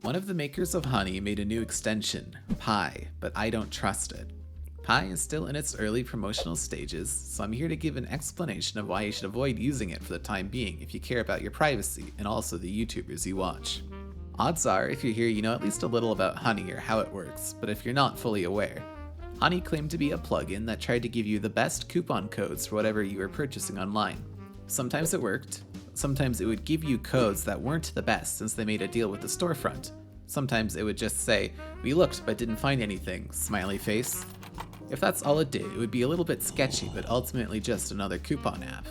One of the makers of Honey made a new extension, Pi, but I don't trust it. Pi is still in its early promotional stages, so I'm here to give an explanation of why you should avoid using it for the time being if you care about your privacy and also the YouTubers you watch. Odds are, if you're here, you know at least a little about Honey or how it works, but if you're not fully aware, Honey claimed to be a plugin that tried to give you the best coupon codes for whatever you were purchasing online. Sometimes it worked, sometimes it would give you codes that weren't the best since they made a deal with the storefront. Sometimes it would just say, "We looked but didn't find anything," smiley face. If that's all it did, it would be a little bit sketchy, but ultimately just another coupon app.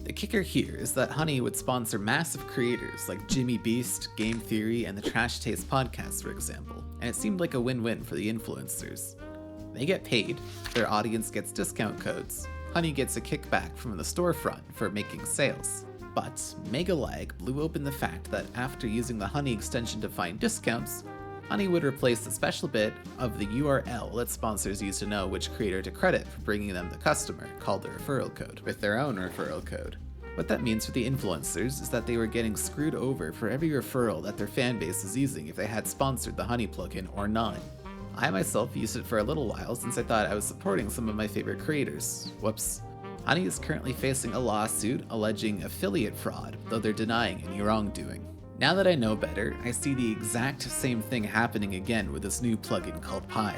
The kicker here is that Honey would sponsor massive creators like Jimmy Beast, Game Theory, and the Trash Taste podcast, for example, and it seemed like a win-win for the influencers. They get paid, their audience gets discount codes, Honey gets a kickback from the storefront for making sales. But Megalag blew open the fact that after using the Honey extension to find discounts, Honey would replace the special bit of the URL that sponsors use to know which creator to credit for bringing them the customer, called the referral code, with their own referral code. What that means for the influencers is that they were getting screwed over for every referral that their fanbase was using if they had sponsored the Honey plugin or not. I myself used it for a little while since I thought I was supporting some of my favorite creators. Whoops. Honey is currently facing a lawsuit alleging affiliate fraud, though they're denying any wrongdoing. Now that I know better, I see the exact same thing happening again with this new plugin called Pi.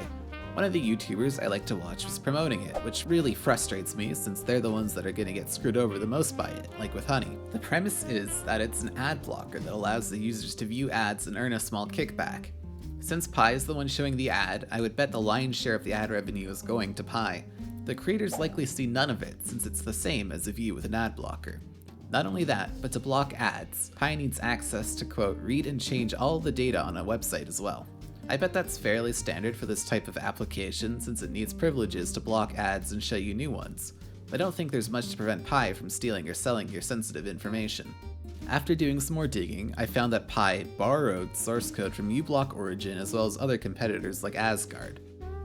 One of the YouTubers I like to watch was promoting it, which really frustrates me since they're the ones that are going to get screwed over the most by it, like with Honey. The premise is that it's an ad blocker that allows the users to view ads and earn a small kickback. Since Pi is the one showing the ad, I would bet the lion's share of the ad revenue is going to Pi. The creators likely see none of it since it's the same as a view with an ad blocker. Not only that, but to block ads, Pi needs access to, quote, read and change all the data on a website as well. I bet that's fairly standard for this type of application since it needs privileges to block ads and show you new ones. I don't think there's much to prevent Pi from stealing or selling your sensitive information. After doing some more digging, I found that Pi borrowed source code from ublock Origin as well as other competitors like Asgard.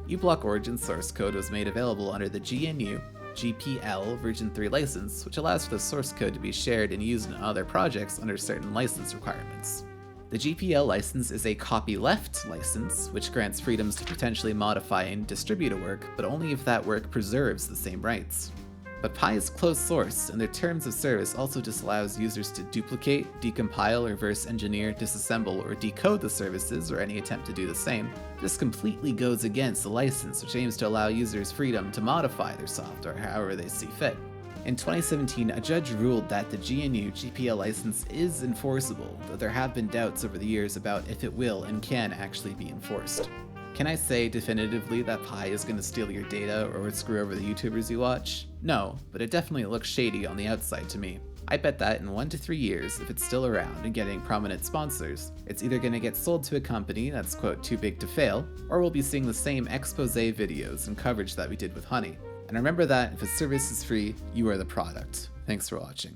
ublock Origin source code was made available under the GNU GPL version 3 license, which allows for the source code to be shared and used in other projects under certain license requirements. The GPL license is a copyleft license, which grants freedoms to potentially modify and distribute a work, but only if that work preserves the same rights. But Pi is closed source, and their terms of service also disallows users to duplicate, decompile, reverse engineer, disassemble, or decode the services, or any attempt to do the same. This completely goes against the license, which aims to allow users freedom to modify their software however they see fit. In 2017, a judge ruled that the GNU GPL license is enforceable, though there have been doubts over the years about if it will and can actually be enforced. Can I say definitively that Pi is going to steal your data or screw over the YouTubers you watch? No, but it definitely looks shady on the outside to me. I bet that in 1 to 3 years, if it's still around and getting prominent sponsors, it's either going to get sold to a company that's, quote, too big to fail, or we'll be seeing the same expose videos and coverage that we did with Honey. And remember that if a service is free, you are the product. Thanks for watching.